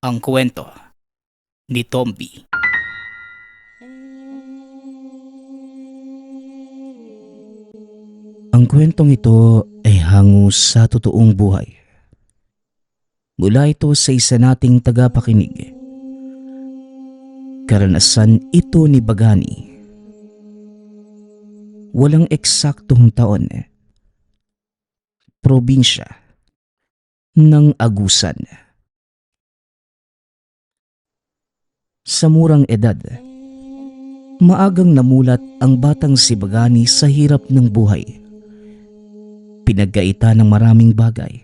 Ang kwento ni Tomby. Ang kwentong ito ay hango sa totoong buhay. Mula ito sa isa nating tagapakinig. Karanasan ito ni Bagani. Walang eksaktong taon. Probinsya ng Agusan. Sa murang edad, maagang namulat ang batang si Bagani sa hirap ng buhay. Pinagkaita ng maraming bagay.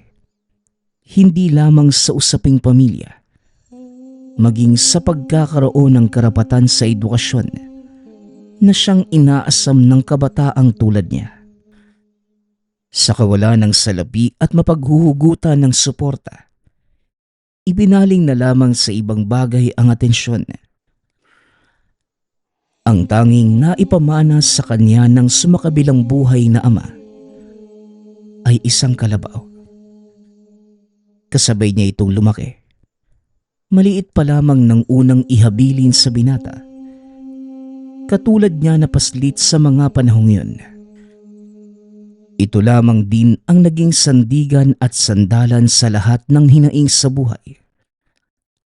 Hindi lamang sa usaping pamilya, maging sa pagkakaroon ng karapatan sa edukasyon na siyang inaasam ng kabataang tulad niya. Sa kawalan ng salapi at mapaghuhugutan ng suporta, ibinaling na lamang sa ibang bagay ang atensyon. Ang tanging naipamana sa kanya ng sumakabilang buhay na ama ay isang kalabaw. Kasabay niya itong lumaki. Maliit pa lamang ng unang ihabilin sa binata. Katulad niya na paslit sa mga panahong yun. Ito lamang din ang naging sandigan at sandalan sa lahat ng hinaing sa buhay.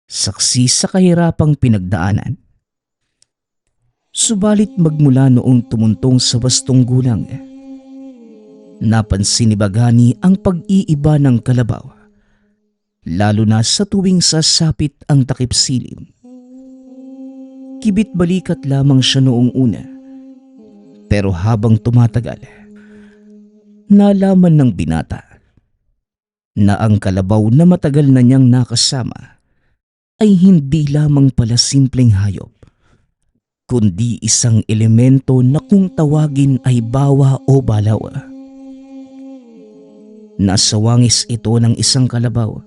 Saksi sa kahirapang pinagdaanan. Subalit magmula noong tumuntong sa wastong gulang, napansin ni Bagani ang pag-iiba ng kalabaw, lalo na sa tuwing sasapit ang takip silim. Kibit balikat lamang siya noong una, pero habang tumatagal, nalaman ng binata na ang kalabaw na matagal na niyang nakasama ay hindi lamang pala simpleng hayop, kundi isang elemento na kung tawagin ay bawa o balaw. Nasa wangis ito ng isang kalabaw,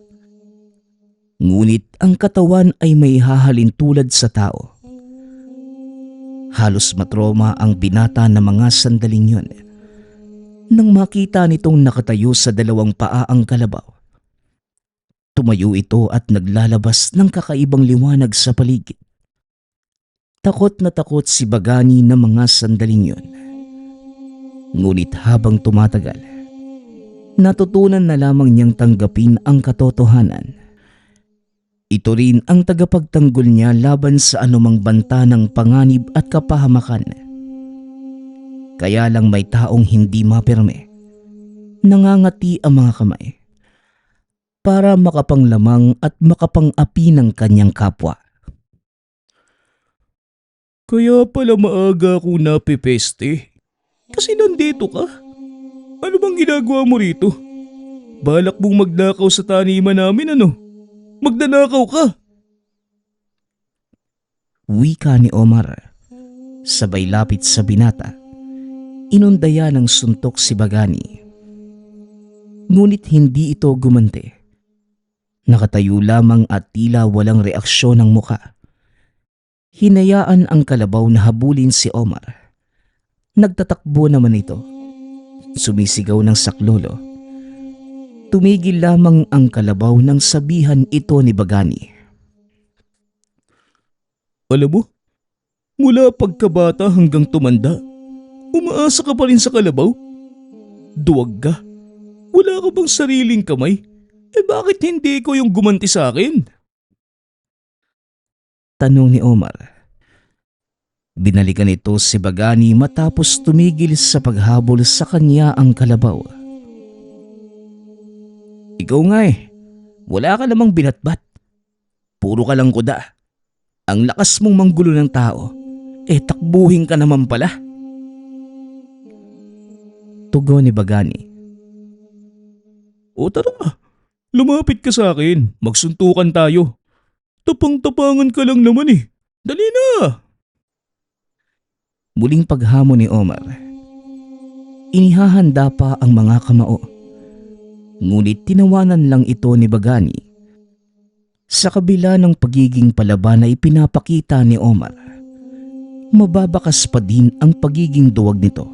ngunit ang katawan ay may hahalin tulad sa tao. Halos matroma ang binata na mga sandaling yun nang makita nitong nakatayo sa dalawang paa ang kalabaw. Tumayo ito at naglalabas ng kakaibang liwanag sa paligid. Takot na takot si Bagani na mga sandaling yun. Ngunit habang tumatagal, natutunan na lamang niyang tanggapin ang katotohanan. Ito rin ang tagapagtanggol niya laban sa anumang banta ng panganib at kapahamakan. Kaya lang may taong hindi mapirme. Nangangati ang mga kamay para makapanglamang at makapangapi ng kanyang kapwa. Kaya pala maaga akong napipeste. Kasi nandito ka. Ano bang ginagawa mo rito? Balak mong magnakaw sa taniman namin ano? Magnanakaw ka! Wika ni Omar, sabay lapit sa binata. Inundaya ng suntok si Bagani. Ngunit hindi ito gumante. Nakatayo lamang at tila walang reaksyon ng muka. Hinayaan ang kalabaw na habulin si Omar. Nagtatakbo naman ito. Sumisigaw ng saklolo. Tumigil lamang ang kalabaw nang sabihan ito ni Bagani. Alam mo, mula pagkabata hanggang tumanda, umaasa ka pa rin sa kalabaw? Duwag ka. Wala ka bang sariling kamay? Bakit hindi ko yung gumanti sa akin? Tanong ni Omar. Binalikan ito si Bagani matapos tumigil sa paghabol sa kanya ang kalabaw. Ikaw nga wala ka namang binatbat. Puro ka lang kuda. Ang lakas mong manggulo ng tao, takbuhin ka naman pala. Tugon ni Bagani. O tara, lumapit ka sa akin, magsuntukan tayo. Tapang-tapangan ka lang naman Dali na! Muling paghamon ni Omar. Inihahanda pa ang mga kamao. Ngunit tinawanan lang ito ni Bagani. Sa kabila ng pagiging palaban na ipinapakita ni Omar, mababakas pa din ang pagiging duwag nito.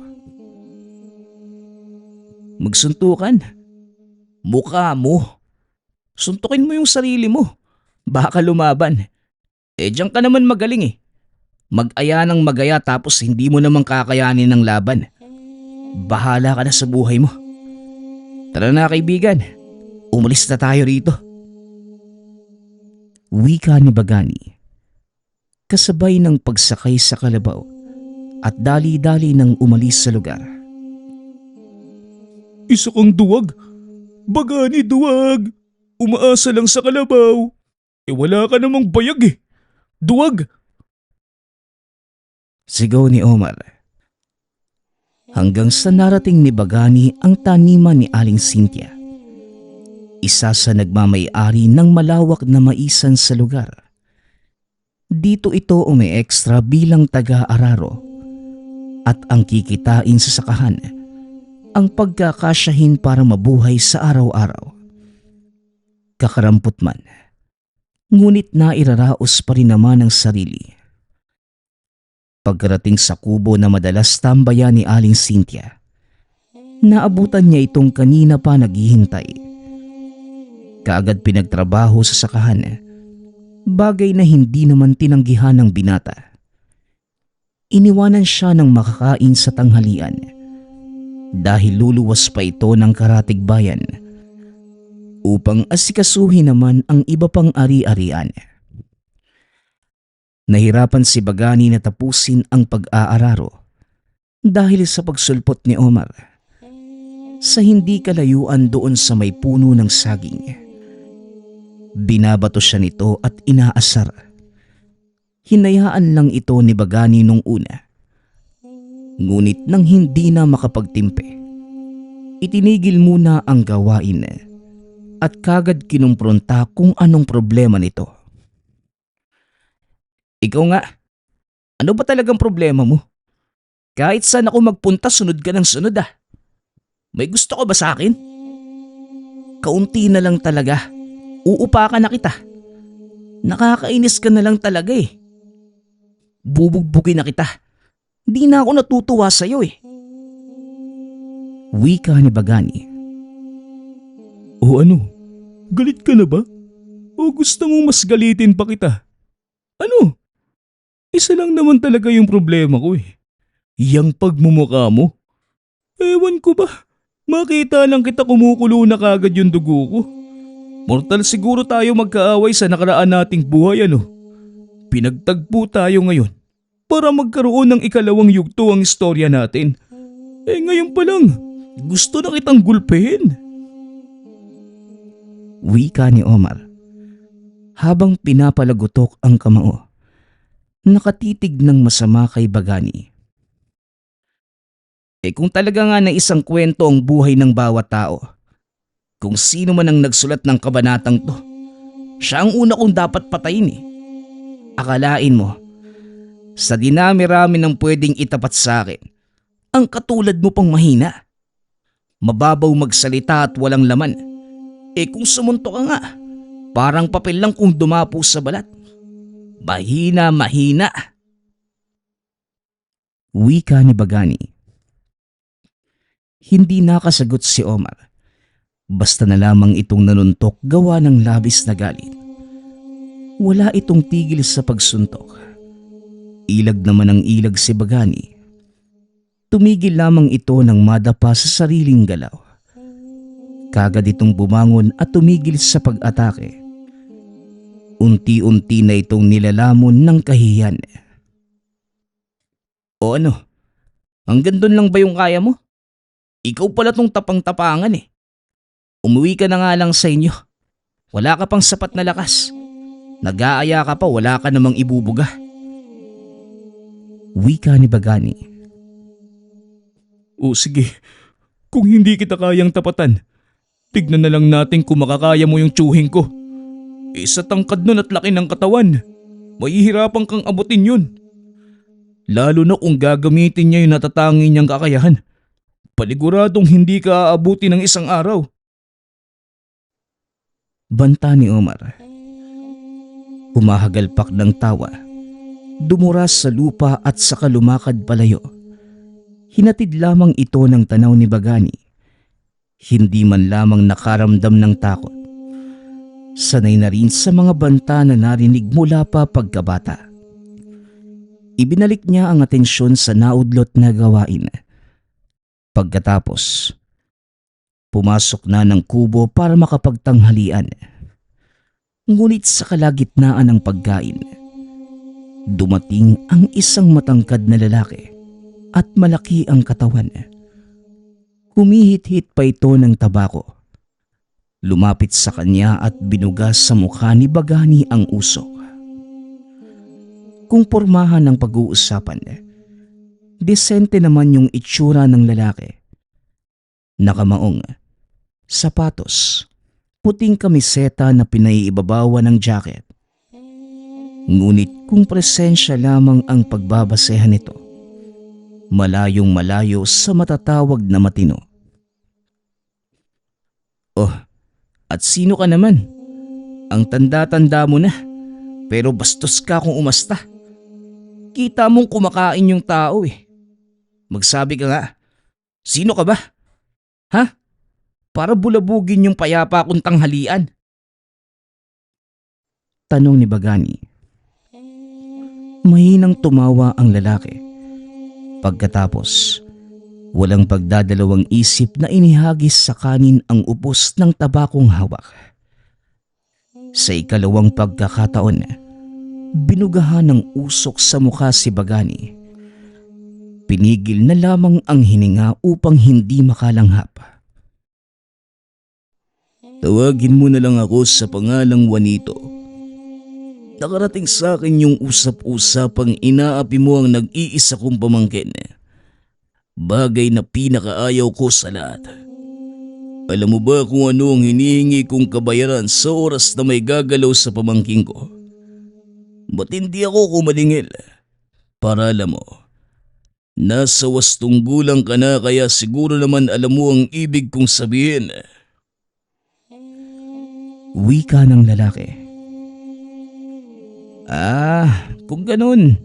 Magsuntukan? Mukha mo. Suntukin mo yung sarili mo. Baka lumaban. Diyan ka naman magaling eh. Mag-aya ng magaya tapos hindi mo naman kakayanin ng laban. Bahala ka na sa buhay mo. Tara na kaibigan, umalis na tayo rito. Wika ni Bagani, kasabay ng pagsakay sa kalabaw at dali-dali nang umalis sa lugar. Isa kang duwag. Bagani duwag. Umaasa lang sa kalabaw. Wala ka namang bayag eh. Duwag. Sigaw ni Omar. Hanggang sa narating ni Bagani ang taniman ni Aling Cynthia. Isa sa nagmamay-ari ng malawak na maisan sa lugar. Dito ito umi-extra bilang taga-araro at ang kikitain sa sakahan ang pagkakasyahin para mabuhay sa araw-araw. Kakarampot man, ngunit nairaraos pa rin naman ang sarili. Pagkarating sa kubo na madalas tambayan ni Aling Cynthia, naabutan niya itong kanina pa naghihintay. Kaagad pinagtrabaho sa sakahan, bagay na hindi naman tinanggihan ng binata. Iniwanan siya ng makakain sa tanghalian dahil luluwas pa ito ng Karatig Bayan upang asikasuhin naman ang iba pang ari-arian. Nahirapan si Bagani na tapusin ang pag-aararo dahil sa pagsulpot ni Omar sa hindi kalayuan doon sa may puno ng saging. Binabato siya nito at inaasar. Hinayaan lang ito ni Bagani nung una. Ngunit nang hindi na makapagtimpe, itinigil muna ang gawain at kagad kinumpronta kung anong problema nito. Ikaw nga, ano ba talagang problema mo? Kahit saan ako magpunta, sunod ka ng sunod ah. May gusto ka ba sa akin? Kaunti na lang talaga. Uupakan na kita. Nakakainis ka na lang talaga eh. Bubugbugin na kita. Di na ako natutuwa sa'yo eh. Wika ni Bagani. O ano? Galit ka na ba? O gusto mong mas galitin pa kita? Ano? Isa lang naman talaga yung problema ko eh. Yang pagmumukha mo. Ewan ko ba? Makita lang kita kumukulo na kagad yung dugo ko. Mortal siguro tayo magkaaway sa nakaraan nating buhay ano. Pinagtagpo tayo ngayon para magkaroon ng ikalawang yugto ang istorya natin. Ngayon pa lang, gusto na kitang gulpehin. Wika ni Omar habang pinapalagutok ang kamao. Nakatitig ng masama kay Bagani. Kung talaga nga na isang kwento ang buhay ng bawat tao, kung sino man ang nagsulat ng kabanatang to, siya ang una kong dapat patayin eh. Akalain mo, sa dinami-rami ng pwedeng itapat sa akin, ang katulad mo pang mahina. Mababaw magsalita at walang laman. Kung sumunto ka nga, parang papel lang kung dumapo sa balat. Mahina. Wika ni Bagani. Hindi nakasagot si Omar. Basta na lamang itong nanuntok gawa ng labis na galit. Wala itong tigil sa pagsuntok. Ilag naman ang ilag si Bagani. Tumigil lamang ito nang madapa sa sariling galaw. Kagad itong bumangon at tumigil sa pag-atake. Unti-unti na itong nilalamon ng kahihiyan. O ano? Hanggang doon lang ba yung kaya mo? Ikaw pala tong tapang-tapangan eh. Umuwi ka na nga lang sa inyo. Wala ka pang sapat na lakas. Nag-aaya ka pa, wala ka namang ibubuga. Wika ni Bagani. O sige, kung hindi kita kayang tapatan, tignan na lang natin kung makakaya mo yung tsuhin ko. Sa tangkad nun at laki ng katawan, mahihirapan kang abutin yun. Lalo na kung gagamitin niya yung natatangi niyang kakayahan. Paniguradong hindi ka aabuti ng isang araw. Banta ni Omar. Humahagalpak ng tawa. Dumuras sa lupa at saka lumakad palayo. Hinatid lamang ito ng tanaw ni Bagani. Hindi man lamang nakaramdam ng takot. Sanay na rin sa mga banta na narinig mula pa pagkabata. Ibinalik niya ang atensyon sa naudlot na gawain. Pagkatapos, pumasok na ng kubo para makapagtanghalian. Ngunit sa kalagitnaan ng pagkain, dumating ang isang matangkad na lalaki at malaki ang katawan. Humihit-hit pa ito ng tabako. Lumapit sa kanya at binugas sa mukha ni Bagani ang usok. Kung pormahan ng pag-uusapan, desente naman yung itsura ng lalaki. Nakamaong, sapatos, puting kamiseta na pinaiibabawan ng jacket. Ngunit kung presensya lamang ang pagbabasehan nito, malayong malayo sa matatawag na matino. Oh, at sino ka naman? Ang tanda-tanda mo na, pero bastos ka kung umasta. Kita mong kumakain yung tao eh. Magsabi ka nga, sino ka ba? Ha? Para bulabugin yung payapa kong tanghalian. Tanong ni Bagani. Mahinang tumawa ang lalaki. Pagkatapos, walang pagdadalawang isip na inihagis sa kanin ang ubos ng tabakong hawak. Sa ikalawang pagkakataon, binugahan ng usok sa mukha si Bagani. Pinigil na lamang ang hininga upang hindi makalanghap. Tawagin mo na lang ako sa pangalang Juanito. Nakarating sa akin yung usap-usapang inaapi mo ang nag-iisa kong pamangkin. Bagay na pinakaayaw ko sa lahat. Alam mo ba kung ano ang hinihingi kong kabayaran sa oras na may gagalaw sa pamangkin ko? Ba't hindi ako kumalingil? Para alam mo, nasa wastong gulang ka na kaya siguro naman alam mo ang ibig kong sabihin. Wika ng lalaki. Kung ganun,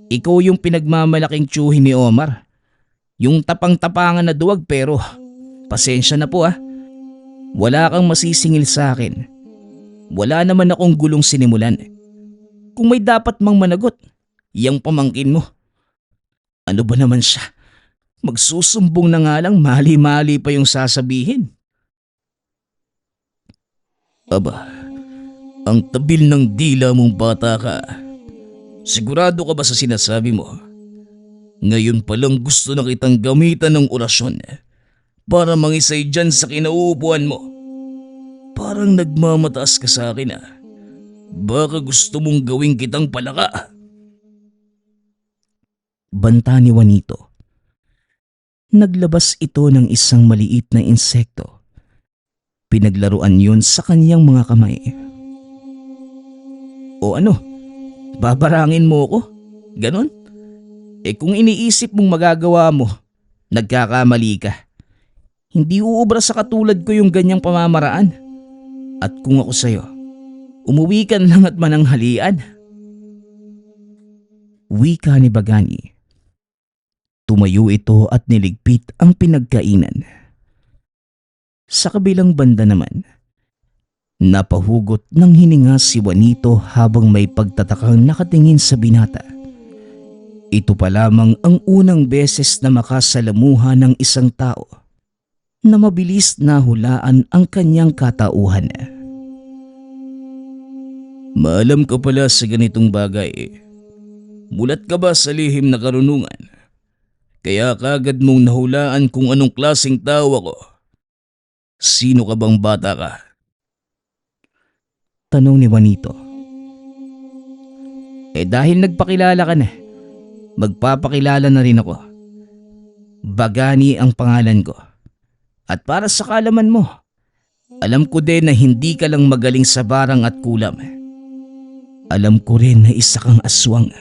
ikaw yung pinagmamalaking tiyuhin ni Omar. Yung tapang-tapangan na duwag pero pasensya na po. Wala kang masisingil sa akin. Wala naman akong gulong sinimulan. Kung may dapat mang managot, yang pamangkin mo. Ano ba naman siya? Magsusumbong na nga lang mali-mali pa yung sasabihin. Aba, ang tabil ng dila mong bata ka. Sigurado ka ba sa sinasabi mo? Ngayon palang gusto na kitang gamitan ng orasyon para mangisay dyan sa kinauupuan mo. Parang nagmamataas ka sa akin. Baka gusto mong gawing kitang palaka. Banta ni Juanito. Naglabas ito ng isang maliit na insekto. Pinaglaruan yun sa kanyang mga kamay. O ano? Babarangin mo ko? Ganon? Kung iniisip mong magagawa mo, nagkakamali ka. Hindi uubra sa katulad ko yung ganyang pamamaraan. At kung ako sa'yo, umuwi ka na lang at mananghalian. Wika ni Bagani. Tumayo ito at niligpit ang pinagkainan. Sa kabilang banda naman, napahugot ng hininga si Juanito habang may pagtatakang nakatingin sa binata. Ito pa lamang ang unang beses na makasalamuha ng isang tao na mabilis na hulaan ang kanyang katauhan. Maalam ka pala sa ganitong bagay. Mulat ka ba sa lihim na karunungan? Kaya kagad mong nahulaan kung anong klaseng tao ako. Sino ka bang bata ka? Tanong ni Juanito. Dahil nagpakilala ka na, magpapakilala na rin ako. Bagani ang pangalan ko. At para sa kaalaman mo, alam ko din na hindi ka lang magaling sa barang at kulam. Alam ko rin na isa kang aswang.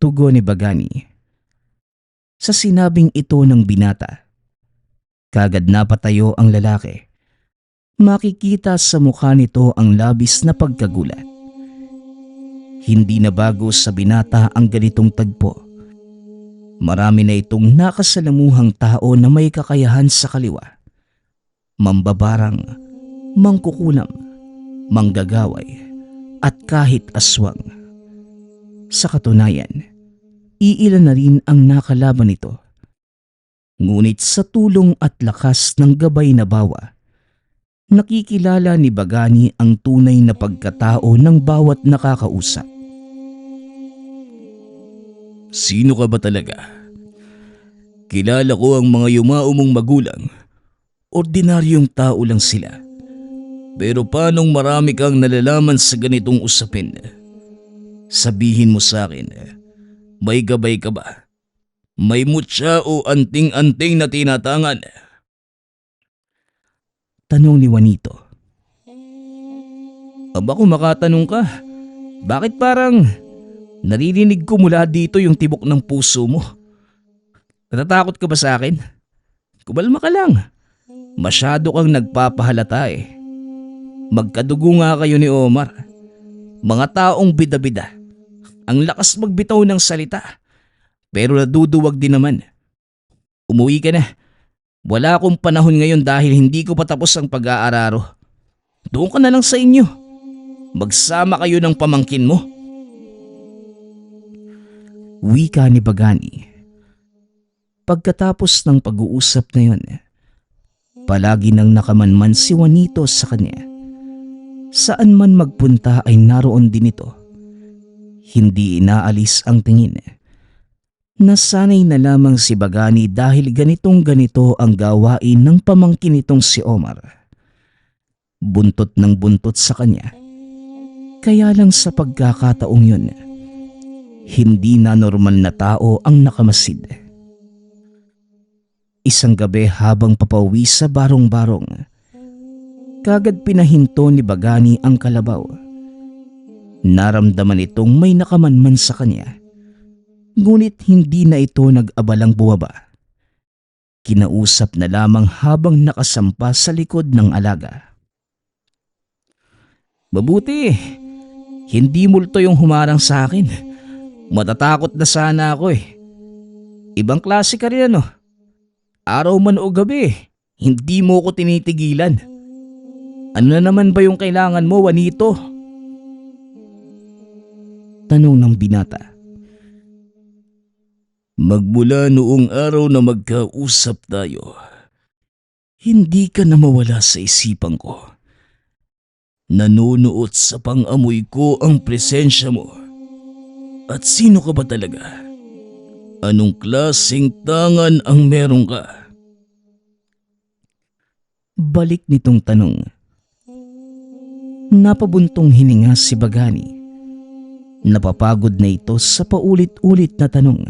Tugon ni Bagani. Sa sinabing ito ng binata, kagad napatayo ang lalaki. Makikita sa mukha nito ang labis na pagkagulat. Hindi na bago sa binata ang ganitong tagpo. Marami na itong nakasalamuhang tao na may kakayahan sa kaliwa, mambabarang mangkukulam, manggagaway, at kahit aswang. Sa katunayan, iilan na rin ang nakalaban nito. Ngunit sa tulong at lakas ng gabay na bawa, nakikilala ni Bagani ang tunay na pagkatao ng bawat nakakausap. Sino ka ba talaga? Kilala ko ang mga yumao mong magulang. Ordinaryong tao lang sila. Pero paanong marami kang nalalaman sa ganitong usapin? Sabihin mo sa akin, may gabay ka ba? May mutya o anting-anting na tinatangan? Tanong ni Juanito. Aba kung makatanong ka, bakit parang naririnig ko mula dito yung tibok ng puso mo? Natatakot ka ba sa akin? Kumalma ka lang. Masyado kang nagpapahalata eh. Magkadugo nga kayo ni Omar. Mga taong bida-bida. Ang lakas magbitaw ng salita. Pero naduduwag din naman. Umuwi ka na. Wala akong panahon ngayon dahil hindi ko pa tapos ang pag-aararo. Doon ka na lang sa inyo. Magsama kayo ng pamangkin mo. Wika ni Bagani. Pagkatapos ng pag-uusap na yun, palagi nang nakamanman si Juanito sa kanya. Saan man magpunta ay naroon din ito. Hindi inaalis ang tingin. Nasanay na lamang si Bagani dahil ganitong-ganito ang gawain ng pamangkin nitong si Omar. Buntot ng buntot sa kanya. Kaya lang sa pagkakataong yun, hindi na normal na tao ang nakamasid. Isang gabi habang papauwi sa barong-barong, kagad pinahinto ni Bagani ang kalabaw. Naramdaman itong may nakamanman sa kanya, ngunit hindi na ito nag-abalang bumaba. Kinausap na lamang habang nakasampa sa likod ng alaga. Mabuti, hindi multo yung humarang sa akin. Matatakot na sana ako eh. Ibang klase ka rin ano. Araw man o gabi, hindi mo ko tinitigilan. Ano na naman ba yung kailangan mo, Juanito? Tanong ng binata. Magmula noong araw na magkausap tayo, hindi ka na mawala sa isipan ko. Nanunuot sa pang-amoy ko ang presensya mo. At sino ka ba talaga? Anong klaseng tangan ang meron ka? Balik nitong tanong. Napabuntong hininga si Bagani. Napapagod na ito sa paulit-ulit na tanong.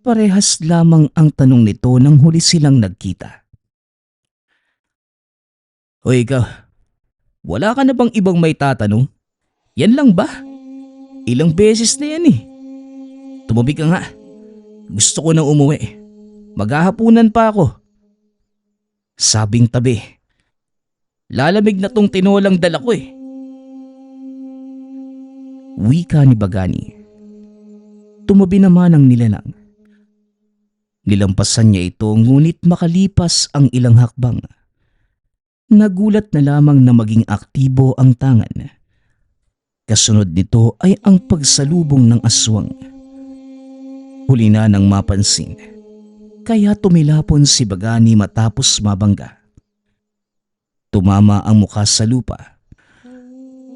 Parehas lamang ang tanong nito nang huli silang nagkita. Hoy ikaw, wala ka na bang ibang may tatanong? Yan lang ba? Ilang beses na yan eh. Tumabi ka nga. Gusto ko nang umuwi. Maghahapunan pa ako. Sabing tabi. Lalamig na tong tinolang dala ko eh. Wika ni Bagani. Tumabi naman ang nilalang. Nilampasan niya ito ngunit makalipas ang ilang hakbang. Nagulat na lamang na maging aktibo ang tangan. Kasunod nito ay ang pagsalubong ng aswang. Huli na nang mapansin, kaya tumilapon si Bagani matapos mabangga. Tumama ang mukha sa lupa.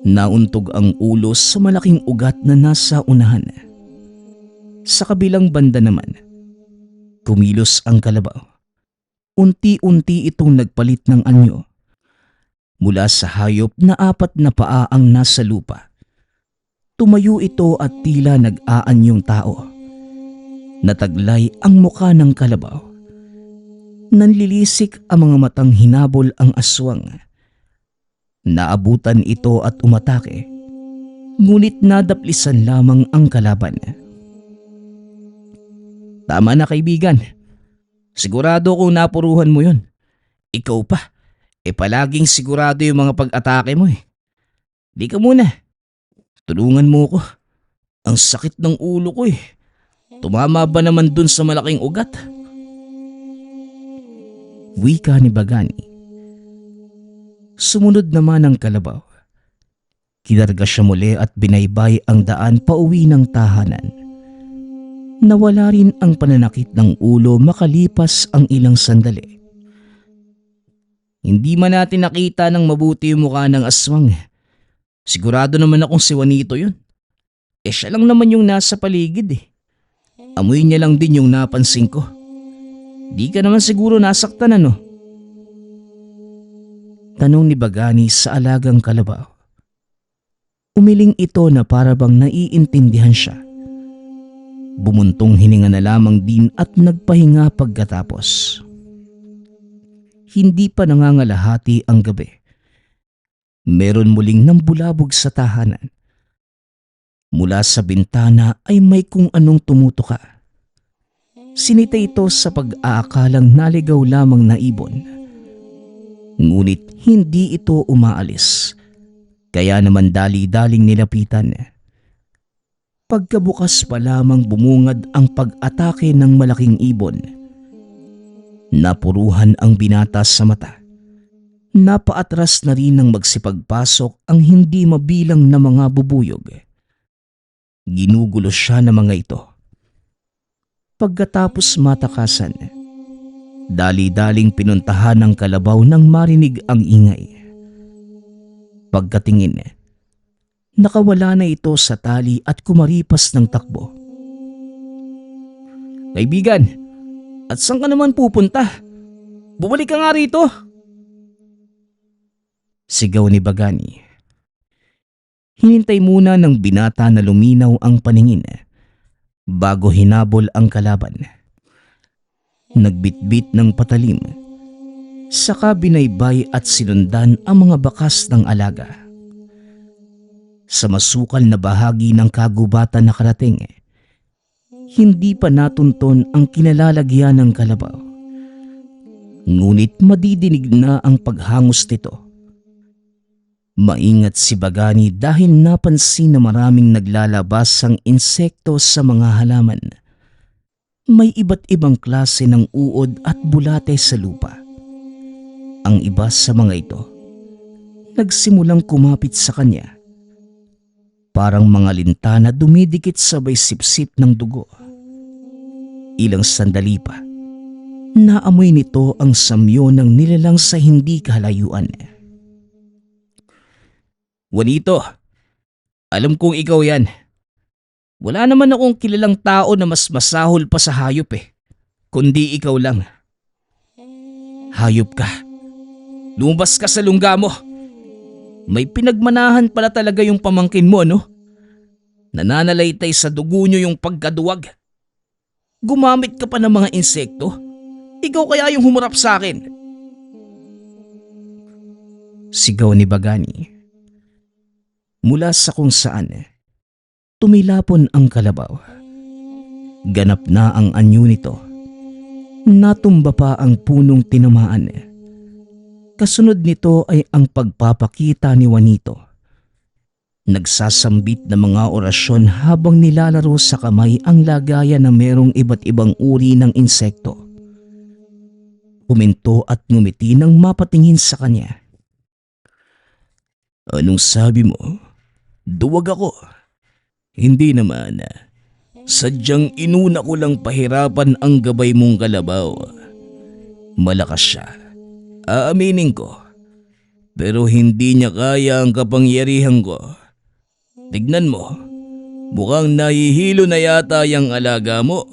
Nauntog ang ulo sa malaking ugat na nasa unahan. Sa kabilang banda naman, kumilos ang kalabaw. Unti-unti itong nagpalit ng anyo. Mula sa hayop na 4 na paa ang nasa lupa. Tumayo ito at tila nag-aanyong tao. Nataglay ang mukha ng kalabaw. Nanlilisik ang mga matang hinabol ang aswang. Naabutan ito at umatake. Ngunit nadaplisan lamang ang kalaban. Tama na kaibigan. Sigurado kung napuruhan mo yun. Ikaw pa. Palaging sigurado yung mga pag-atake mo eh. Di ka muna. Tulungan mo ko. Ang sakit ng ulo ko eh. Tumama ba naman dun sa malaking ugat? Wika ni Bagani. Sumunod naman ang kalabaw. Kinarga siya muli at binaybay ang daan pauwi ng tahanan. Nawala rin ang pananakit ng ulo makalipas ang ilang sandali. Hindi man natin nakita ng mabuti yung mukha ng aswang. Sigurado naman akong si Juanito yun. Siya lang naman yung nasa paligid eh. Amoy niya lang din yung napansin ko. Di ka naman siguro nasaktan ano? Tanong ni Bagani sa alagang kalabaw. Umiling ito na para bang naiintindihan siya. Bumuntong hininga na lamang din at nagpahinga pagkatapos. Hindi pa nangangalahati ang gabi. Meron muling nambulabog sa tahanan. Mula sa bintana ay may kung anong tumutuka. Sinita ito sa pag-aakalang naligaw lamang na ibon. Ngunit hindi ito umaalis. Kaya naman dali-daling nilapitan. Pagkabukas pa lamang bumungad ang pag-atake ng malaking ibon. Napuruhan ang binata sa mata. Napaatras na rin ng magsipagpasok ang hindi mabilang na mga bubuyog. Ginugulo siya ng mga ito. Pagkatapos matakasan, dali-daling pinuntahan ng kalabaw nang marinig ang ingay. Pagkatingin, nakawala na ito sa tali at kumaripas ng takbo. Kaibigan, at saan ka naman pupunta? Bumalik ka nga rito. Sigaw ni Bagani. Hinintay muna ng binata na luminaw ang paningin bago hinabol ang kalaban. Nagbitbit ng patalim. Saka binaybay at sinundan ang mga bakas ng alaga. Sa masukal na bahagi ng kagubatan na karating, hindi pa natunton ang kinalalagyan ng kalabaw. Ngunit madidinig na ang paghangos nito. Maingat si Bagani dahil napansin na maraming naglalabas ang insekto sa mga halaman. May iba't ibang klase ng uod at bulate sa lupa. Ang iba sa mga ito, nagsimulang kumapit sa kanya. Parang mga lintana dumidikit sabay sipsip ng dugo. Ilang sandali pa, naamoy nito ang samyo ng nilalang sa hindi kalayuan. Juanito, alam kong ikaw yan. Wala naman akong kilalang tao na mas masahol pa sa hayop eh. Kundi ikaw lang. Hayop ka. Lumabas ka sa lungga mo. May pinagmanahan pala talaga yung pamangkin mo, no? Nananalaytay sa dugo nyo yung pagkaduwag. Gumamit ka pa ng mga insekto. Ikaw kaya yung humarap sa akin. Sigaw ni Bagani. Mula sa kung saan, tumilapon ang kalabaw. Ganap na ang anyo nito. Natumba pa ang punong tinamaan. Kasunod nito ay ang pagpapakita ni Juanito. Nagsasambit ng mga orasyon habang nilalaro sa kamay ang lagayan na merong iba't ibang uri ng insekto. Huminto at ngumiti nang mapatingin sa kanya. Anong sabi mo? Duwag ako. Hindi naman. Sadyang inuna ko lang pahirapan ang gabay mong kalabaw. Malakas siya. Aaminin ko. Pero hindi niya kaya ang kapangyarihan ko. Tignan mo. Mukhang nahihilo na yata yung alaga mo.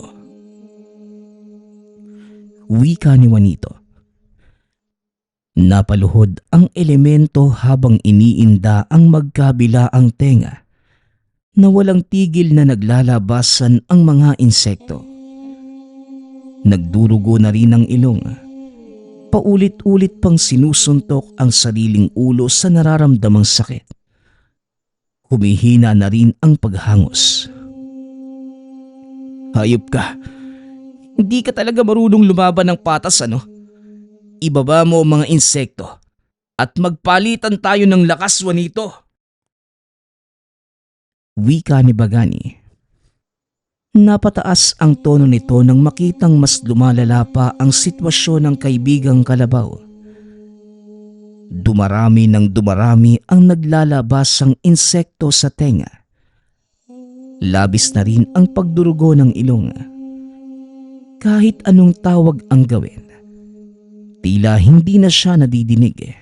Wika ni Juanito. Napaluhod ang elemento habang iniinda ang magkabilaang tenga na walang tigil na naglalabasan ang mga insekto. Nagdurugo na rin ang ilong. Paulit-ulit pang sinusuntok ang sariling ulo sa nararamdamang sakit. Humihina na rin ang paghangos. Hayop ka. Hindi ka talaga marunong lumaban ng patas, ano? Ibaba mo ang mga insekto at magpalitan tayo ng lakas, Juanito. Wika ni Bagani. Napataas ang tono nito nang makitang mas lumalala pa ang sitwasyon ng kaibigang kalabaw. Dumarami ng dumarami ang naglalabasang insekto sa tenga. Labis na rin ang pagdurugo ng ilong. Kahit anong tawag ang gawin, tila hindi na siya nadidinig.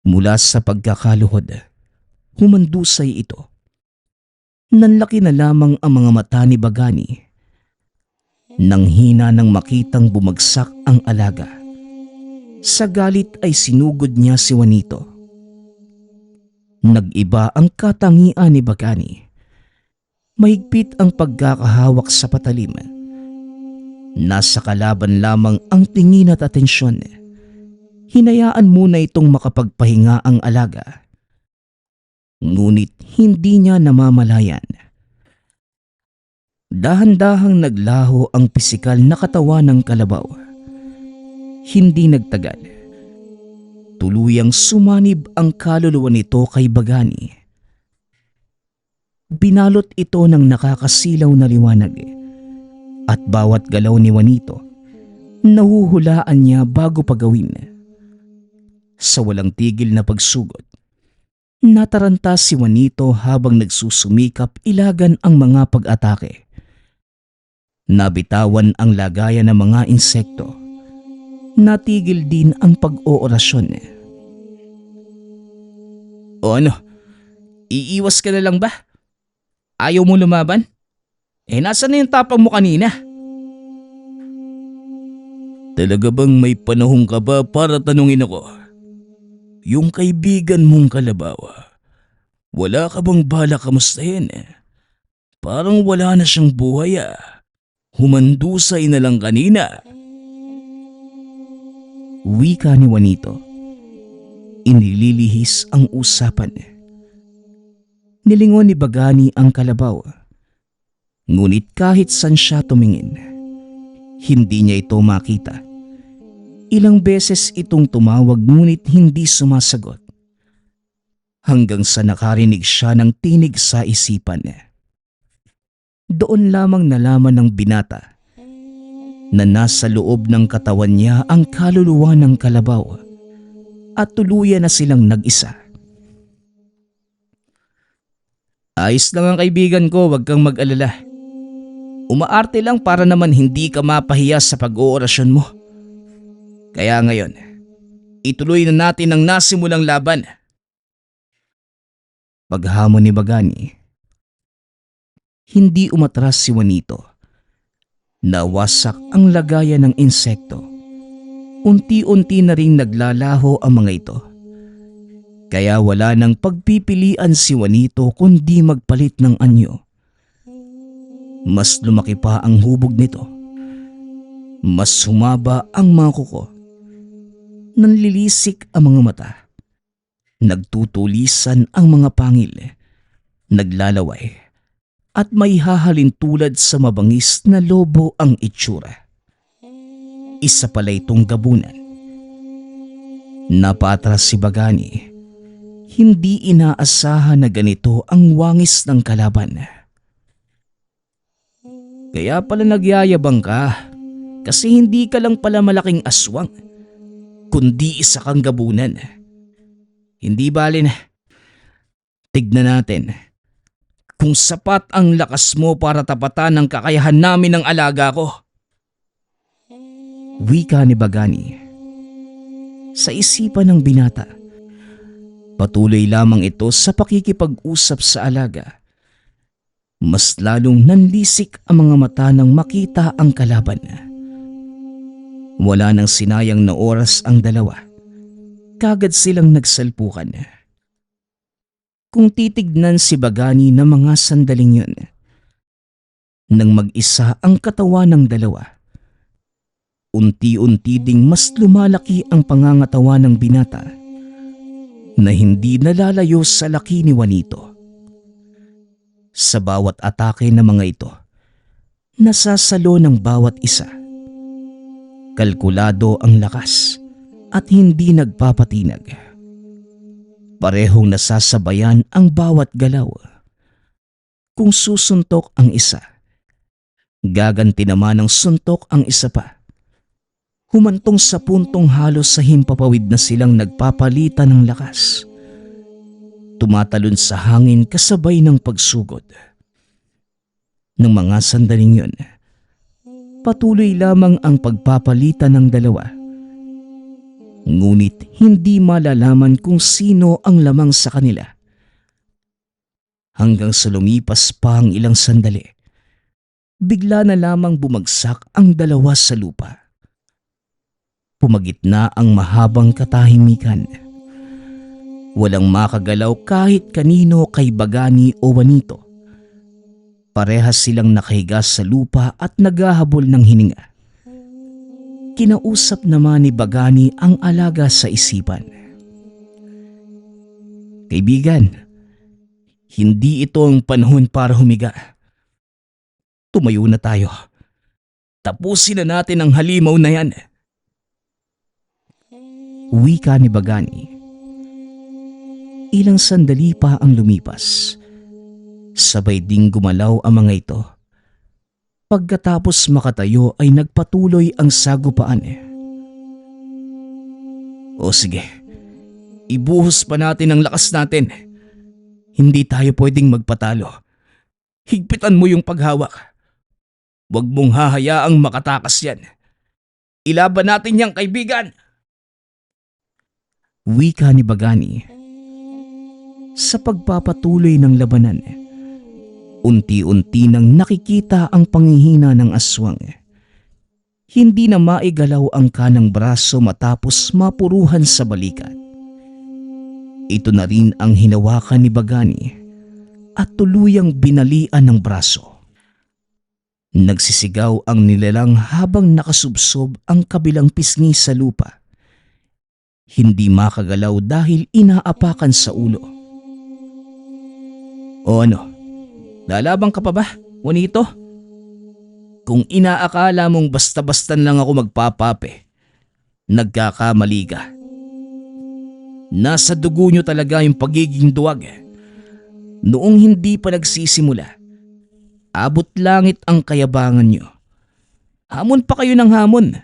Mula sa pagkakaluhod, humandusay ito. Nanlaki na lamang ang mga mata ni Bagani. Nang hina nang makitang bumagsak ang alaga, sa galit ay sinugod niya si Juanito. Nag-iba ang katangian ni Bagani. Mahigpit ang pagkakahawak sa patalim. Nasa kalaban lamang ang tingin at atensyon. Hinayaan muna itong makapagpahinga ang alaga. Ngunit hindi niya namamalayan. Dahan-dahang naglaho ang pisikal na katawan ng kalabaw. Hindi nagtagal. Tuluyang sumanib ang kaluluwa nito kay Bagani. Binalot ito ng nakakasilaw na liwanag at bawat galaw ni Juanito, nahuhulaan niya bago pagawin. Sa walang tigil na pagsugod, nataranta si Juanito habang nagsusumikap ilagan ang mga pag-atake. Nabitawan ang lagayan ng mga insekto. Natigil din ang pag-oorasyon. O ano? Iiwas ka na lang ba? Ayaw mo lumaban? Nasaan na yung tapang mo kanina? Talaga bang may panahon ka ba para tanungin ako? Yung kaibigan mong kalabaw, wala ka bang bala kamustahin? Parang wala na siyang buhay. Humandusay na lang kanina. Wika ni Juanito. Inililihis ang usapan. Nilingon ni Bagani ang kalabaw. Ngunit kahit saan siya tumingin, hindi niya ito makita. Ilang beses itong tumawag ngunit hindi sumasagot. Hanggang sa nakarinig siya ng tinig sa isipan. Doon lamang nalaman ng binata na nasa loob ng katawan niya ang kaluluwa ng kalabaw at tuluyan na silang nag-isa. Ayos lang ang kaibigan ko, wag kang mag-alala. Umaarte lang para naman hindi ka mapahiya sa pag-oorasyon mo. Kaya ngayon, ituloy na natin ang nasimulang laban. Paghamon ni Bagani, hindi umatras si Juanito. Nawasak ang lagayan ng insekto. Unti-unti na ring naglalaho ang mga ito. Kaya wala nang pagpipilian si Juanito kundi magpalit ng anyo. Mas lumaki pa ang hubog nito. Mas humaba ang mga kuko. Nanlilisik ang mga mata. Nagtutulisan ang mga pangil. Naglalaway. At may hahalin tulad sa mabangis na lobo ang itsura. Isa pala itong gabunan. Napatras si Bagani. Hindi inaasahan na ganito ang wangis ng kalaban. Kaya pala nagyayabang ka kasi hindi ka lang pala malaking aswang kundi isa kang gabunan. Hindi bale na. Tignan natin kung sapat ang lakas mo para tapatan ang kakayahan namin ng alaga ko. Wika ni Bagani. Sa isipan ng binata, patuloy lamang ito sa pakikipag-usap sa alaga. Mas lalong nanlisik ang mga mata nang makita ang kalaban. Wala nang sinayang na oras ang dalawa. Kagad silang nagsalpukan. Kung titignan si Bagani ng mga sandaling yun, nang mag-isa ang katawan ng dalawa, unti-unti ding mas lumalaki ang pangangatawa ng binata na hindi nalalayo sa laki ni Juanito. Sa bawat atake ng mga ito, nasasalo ng bawat isa. Kalkulado ang lakas at hindi nagpapatinag. Parehong nasasabayan ang bawat galaw. Kung susuntok ang isa, gaganti naman ng suntok ang isa pa. Humantong sa puntong halos sa himpapawid na silang nagpapalitan ng lakas. Tumatalon sa hangin kasabay ng pagsugod. Nang mga sandaling yun, patuloy lamang ang pagpapalitan ng dalawa. Ngunit hindi malalaman kung sino ang lamang sa kanila. Hanggang sa lumipas pa ang ilang sandali, bigla na lamang bumagsak ang dalawa sa lupa. Pumagitna ang mahabang katahimikan. Walang makagalaw kahit kanino kay Bagani o Juanito. Parehas silang nakahiga sa lupa at naghahabol ng hininga. Kinausap naman ni Bagani ang alaga sa isipan. Kaibigan, hindi ito ang panahon para humiga. Tumayo na tayo. Tapusin na natin ang halimaw na yan. Wika ni Bagani. Ilang sandali pa ang lumipas. Sabay ding gumalaw ang mga ito. Pagkatapos makatayo ay nagpatuloy ang sagupaan. O sige, ibuhos pa natin ang lakas natin. Hindi tayo pwedeng magpatalo. Higpitan mo yung paghawak. Huwag mong hahayaang makatakas yan. Ilaban natin yang kaibigan! Wika ni Bagani. Sa pagpapatuloy ng labanan, unti-unti nang nakikita ang panghihina ng aswang. Hindi na maigalaw ang kanang braso matapos mapuruhan sa balikat. Ito na rin ang hinawakan ni Bagani at tuluyang binalian ng braso. Nagsisigaw ang nilalang habang nakasubsob ang kabilang pisngi sa lupa. Hindi makagalaw dahil inaapakan sa ulo. O ano? Lalabang ka pa ba, Juanito? Kung inaakala mong basta-bastan lang ako magpapape, nagkakamali ka. Nasa dugo nyo talaga yung pagiging duwag. Noong hindi pa nagsisimula, abot langit ang kayabangan nyo. Hamon pa kayo ng hamon.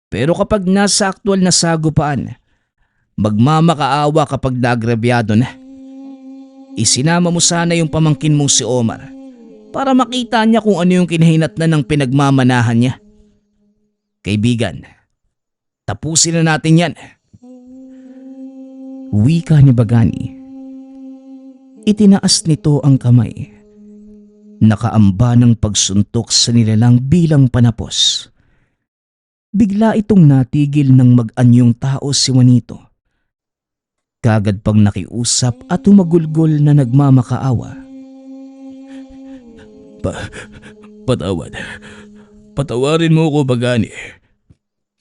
Pero kapag nasa aktual na sagupaan, magmamakaawa kapag nagrabyado na. Isinama mo sana yung pamangkin mong si Omar para makita niya kung ano yung kinahinatnan ng pinagmamanahan niya. Kaibigan, tapusin na natin yan. Wika ni Bagani. Itinaas nito ang kamay. Nakaamba ng pagsuntok sa nilalang bilang panapos. Bigla itong natigil ng mag-anyong tao si Juanito. Kagad pang nakiusap at humagulgol na nagmamakaawa. Patawad. Patawarin mo ko, Bagani.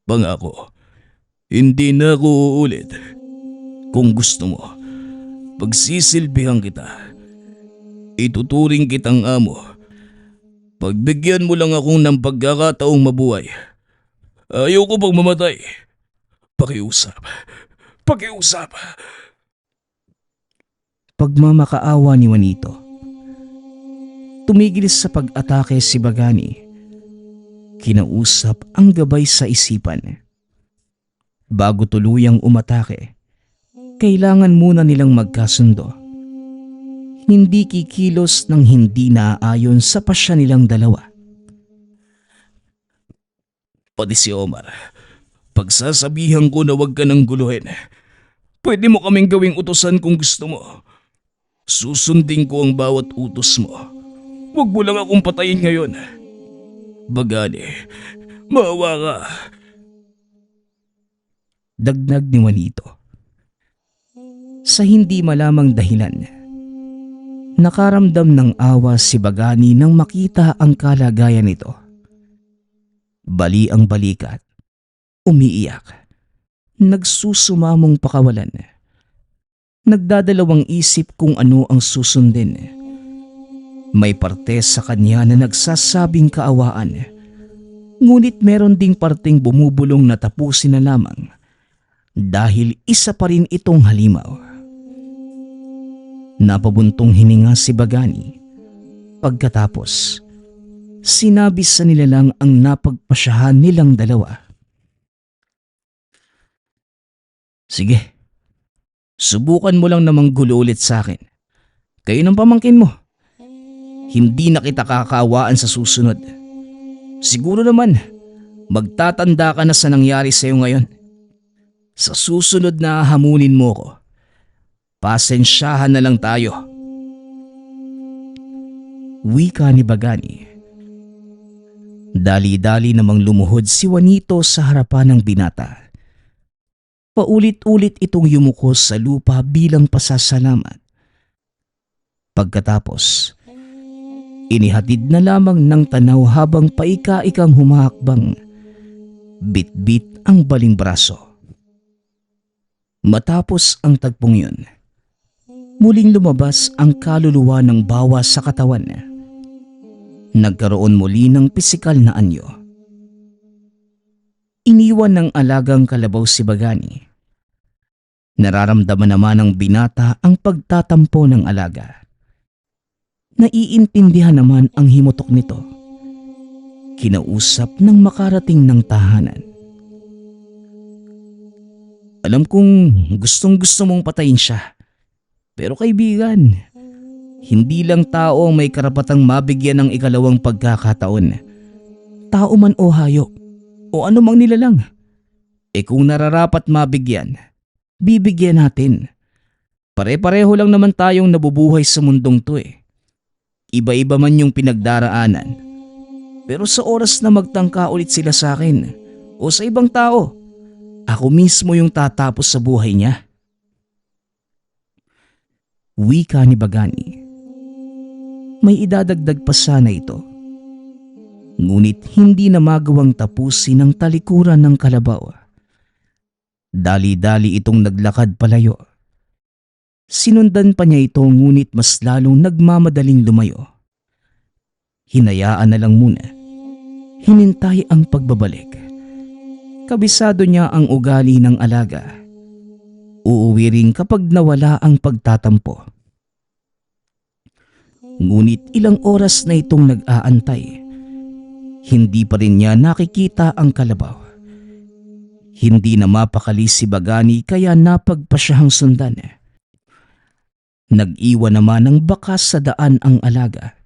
Pangako, hindi na ako uulit. Kung gusto mo, pagsisilbihan kita. Ituturing kitang amo. Pagbigyan mo lang akong ng pagkakataong mabuhay. Ayaw ko pang mamatay. Pakiusap. Pakiusap. Pagmamakaawa ni Juanito. Tumigil sa pag-atake si Bagani. Kinausap ang gabay sa isipan. Bago tuluyang umatake, kailangan muna nilang magkasundo. Hindi kikilos ng hindi naaayon sa pasya nilang dalawa. Pati si Omar, pagsasabihan ko na huwag ka nang guluhin. Pwede mo kaming gawing utusan kung gusto mo. Susundin ko ang bawat utos mo. Huwag mo lang akong patayin ngayon. Bagani, maawa ka. Dagdag ni Juanito. Sa hindi malamang dahilan, nakaramdam ng awa si Bagani nang makita ang kalagayan nito. Bali ang balikat, umiiyak, nagsusumamong pakawalan. Nagdadalawang isip kung ano ang susundin. May parte sa kanya na nagsasabing kaawaan, ngunit meron ding parteng bumubulong na tapusin na lamang dahil isa pa rin itong halimaw. Napabuntong hininga si Bagani. Pagkatapos, sinabi sa nilalang ang napagpasyahan nilang dalawa. Sige, subukan mo lang namang gulo ulit sa akin. Kayo ng pamangkin mo. Hindi na kita kakaawaan sa susunod. Siguro naman, magtatanda ka na sa nangyari sa'yo ngayon. Sa susunod na hamunin mo ko, pasensyahan na lang tayo. Wika ni Bagani. Dali-dali namang lumuhod si Juanito sa harapan ng binata. Paulit-ulit itong yumuko sa lupa bilang pasasalamat. Pagkatapos, inihatid na lamang ng tanaw habang paika-ikang humahakbang. Bit-bit ang baling braso. Matapos ang tagpong yun, muling lumabas ang kaluluwa ng bawa sa katawan. Nagkaroon muli ng pisikal na anyo. Iniwan ng alagang kalabaw si Bagani. Nararamdaman naman ng binata ang pagtatampo ng alaga. Naiintindihan naman ang himutok nito. Kinausap ng makarating ng tahanan. Alam kong gustong-gusto mong patayin siya. Pero kaibigan, hindi lang tao ang may karapatang mabigyan ng ikalawang pagkakataon. Tao man o hayop, o anumang nilalang. Kung nararapat mabigyan, bibigyan natin. Pare-pareho lang naman tayong nabubuhay sa mundong to Iba-iba man yung pinagdaraanan. Pero sa oras na magtangka ulit sila sa akin o sa ibang tao, ako mismo yung tatapos sa buhay niya. Wika ni Bagani. May idadagdag pa sana ito. Ngunit hindi na magawang tapusin ang talikuran ng kalabaw. Dali-dali itong naglakad palayo. Sinundan pa niya ito ngunit mas lalong nagmamadaling lumayo. Hinayaan na lang muna. Hinintay ang pagbabalik. Kabisado niya ang ugali ng alaga. Uuwi rin kapag nawala ang pagtatampo. Ngunit ilang oras na itong nag-aantay. Hindi pa rin niya nakikita ang kalabaw. Hindi na mapakali si Bagani kaya napagpasyahang sundan. Nag-iwan naman ng bakas sa daan ang alaga.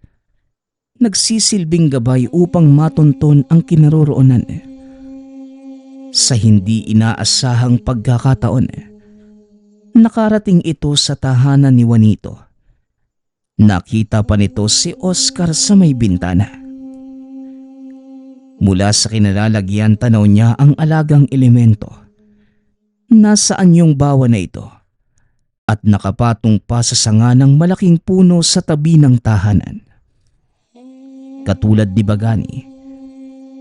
Nagsisilbing gabay upang matunton ang kinaroroonan. Sa hindi inaasahang pagkakataon, nakarating ito sa tahanan ni Juanito. Nakita pa nito si Oscar sa may bintana. Mula sa kinalalagyan tanaw niya ang alagang elemento. Nasaan yung bawa na ito? At nakapatong pa sa sanga ng malaking puno sa tabi ng tahanan. Katulad ni Bagani,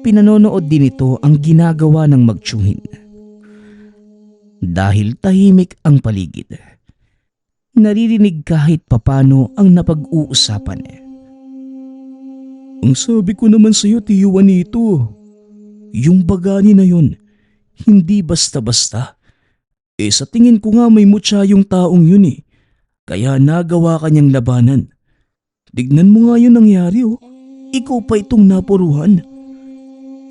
pinanonood din ito ang ginagawa ng magtiyuhin. Dahil tahimik ang paligid, naririnig kahit papano ang napag-uusapan. Ang sabi ko naman sa'yo, Tiyo Juanito, yung Bagani na yun, hindi basta-basta. Sa tingin ko nga may mutya yung taong yun kaya nagawa kanyang labanan. Tignan mo nga yun nangyari Ikaw pa itong napuruhan.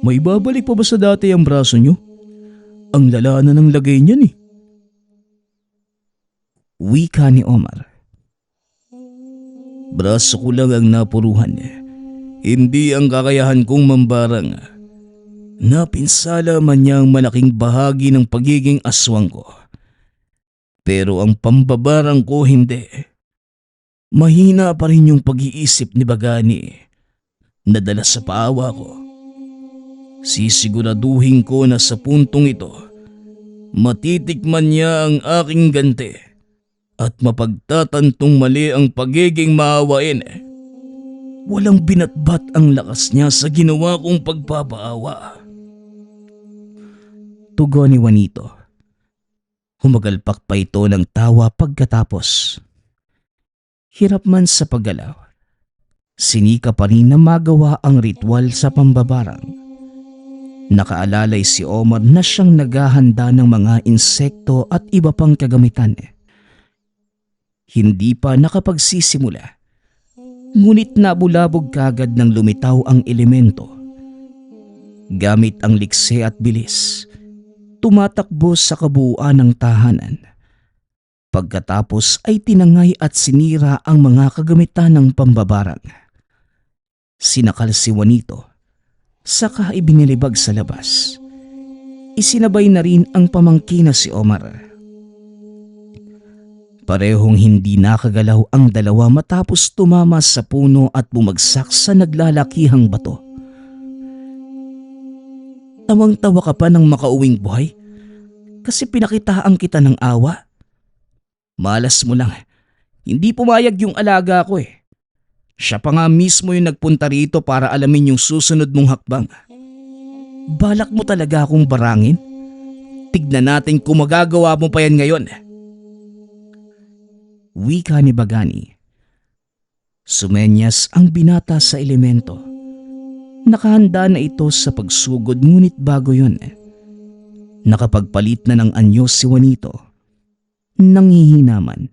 May babalik pa ba sa dati ang braso nyo? Ang lala na ng lagay niyan Wika ni Omar. Braso ko lang ang napuruhan. Hindi ang kakayahan kong mambarang. Napinsala man niya ang malaking bahagi ng pagiging aswang ko. Pero ang pambabarang ko hindi. Mahina pa rin yung pag-iisip ni Bagani. Nadala sa paawa ko. Sisiguraduhin ko na sa puntong ito, matitikman niya ang aking ganti at mapagtatantong mali ang pagiging maawain. Walang binatbat ang lakas niya sa ginawa kong pagpapaawa. Tugon ni Juanito. Humagalpak pa ito ng tawa pagkatapos. Hirap man sa paggalaw, sinika pa rin na magawa ang ritual sa pambabarang. Nakaalalay si Omar na siyang naghahanda ng mga insekto at iba pang kagamitan. Hindi pa nakapagsisimula, ngunit nabulabog kagad ng lumitaw ang elemento. Gamit ang likse at bilis, tumatakbo sa kabuuan ng tahanan. Pagkatapos ay tinangay at sinira ang mga kagamitan ng pambabarang. Sinakal si Juanito, saka ibinilibag sa labas. Isinabay na rin ang pamangkin na si Omar. Parehong hindi nakagalaw ang dalawa matapos tumama sa puno at bumagsak sa naglalakihang bato. Tawang-tawa ka pa ng makauwing buhay kasi pinakitaan kita ng awa. Malas mo lang, hindi pumayag yung alaga ko eh. Siya pa nga mismo yung nagpunta rito para alamin yung susunod mong hakbang. Balak mo talaga akong barangin? Tignan natin kung magagawa mo pa yan ngayon. Wika ni Bagani. Sumenyas ang binata sa elemento. Nakahanda na ito sa pagsugod ngunit bago yun, nakapagpalit na ng anyo si Juanito. Nanghihinaman,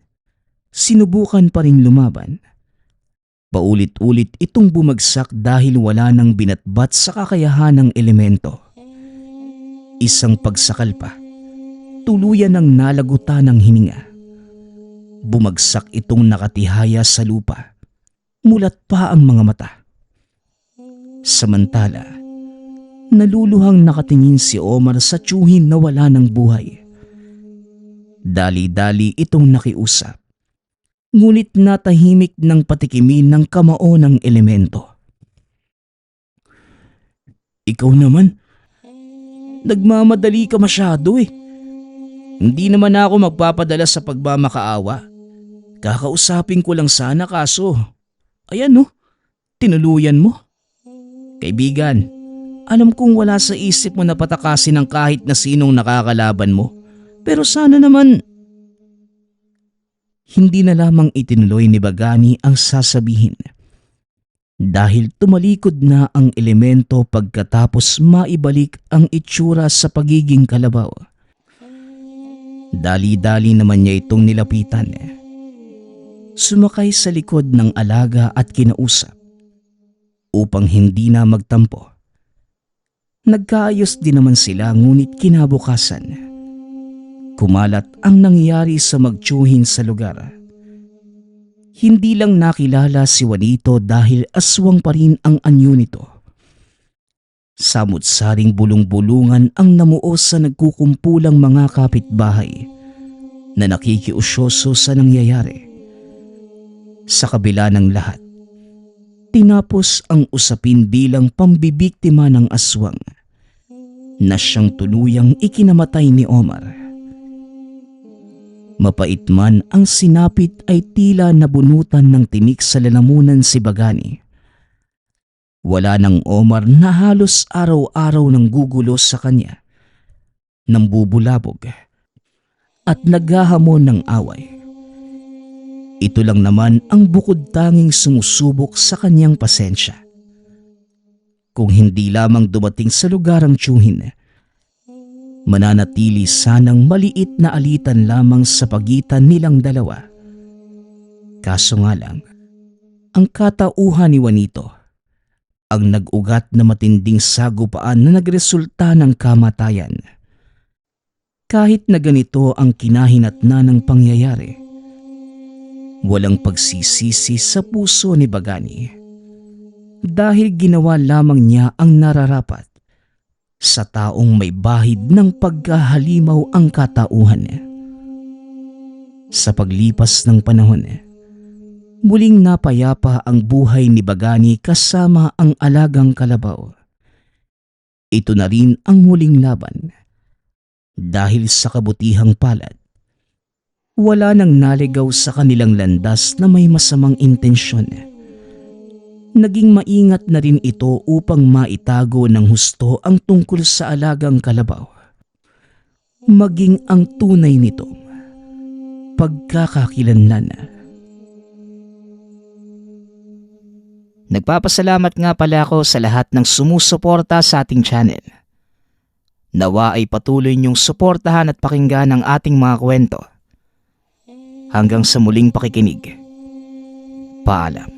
sinubukan pa rin lumaban. Paulit-ulit itong bumagsak dahil wala nang binatbat sa kakayahan ng elemento. Isang pagsakal pa, tuluyan ng nalagutan ng hininga. Bumagsak itong nakatihaya sa lupa, mulat pa ang mga mata. Samantala, naluluhang nakatingin si Omar sa tiyuhin na wala ng buhay. Dali-dali itong nakiusap, ngunit natahimik ng patikimin ng kamao ng elemento. Ikaw naman, nagmamadali ka masyado eh. Hindi naman ako magpapadala sa pagmamakaawa. Kakausapin ko lang sana kaso, ayan no, tinuluyan mo. Kaibigan, alam kong wala sa isip mo na patakasin ng kahit na sinong nakakalaban mo. Pero sana naman... Hindi na lamang itinuloy ni Bagani ang sasabihin. Dahil tumalikod na ang elemento pagkatapos maibalik ang itsura sa pagiging kalabaw. Dali-dali naman niya itong nilapitan. Sumakay sa likod ng alaga at kinausap upang hindi na magtampo. Nagkaayos din naman sila ngunit kinabukasan, kumalat ang nangyari sa magtiyuhin sa lugar. Hindi lang nakilala si Juanito dahil aswang pa rin ang anyo nito. Samut-saring bulong-bulungan ang namuo sa nagkukumpulang mga kapitbahay na nakikiusyoso sa nangyayari. Sa kabila ng lahat, tinapos ang usapin bilang pambibiktima ng aswang na siyang tuluyang ikinamatay ni Omar. Mapait man ang sinapit ay tila nabunutan ng tinik sa lalamunan si Bagani. Wala nang Omar na halos araw-araw nang gugulo sa kanya, nang bubulabog at naghahamon ng away. Ito lang naman ang bukod tanging sumusubok sa kanyang pasensya. Kung hindi lamang dumating sa lugar ang tiyuhin, mananatili sanang maliit na alitan lamang sa pagitan nilang dalawa. Kaso nga lang, ang katauhan ni Juanito ang nag-ugat na matinding sagupaan na nagresulta ng kamatayan. Kahit na ganito ang kinahinatnan ng pangyayari, walang pagsisisi sa puso ni Bagani dahil ginawa lamang niya ang nararapat sa taong may bahid ng pagkahalimaw ang katauhan. Sa paglipas ng panahon, muling napayapa ang buhay ni Bagani kasama ang alagang kalabaw. Ito na rin ang huling laban dahil sa kabutihang palad. Wala nang naligaw sa kanilang landas na may masamang intensyon. Naging maingat na rin ito upang maitago ng husto ang tungkol sa alagang kalabaw. Maging ang tunay nitong pagkakakilanlan. Nagpapasalamat nga pala ako sa lahat ng sumusuporta sa ating channel. Nawa ay patuloy niyong suportahan at pakinggan ang ating mga kwento. Hanggang sa muling pakikinig. Paalam.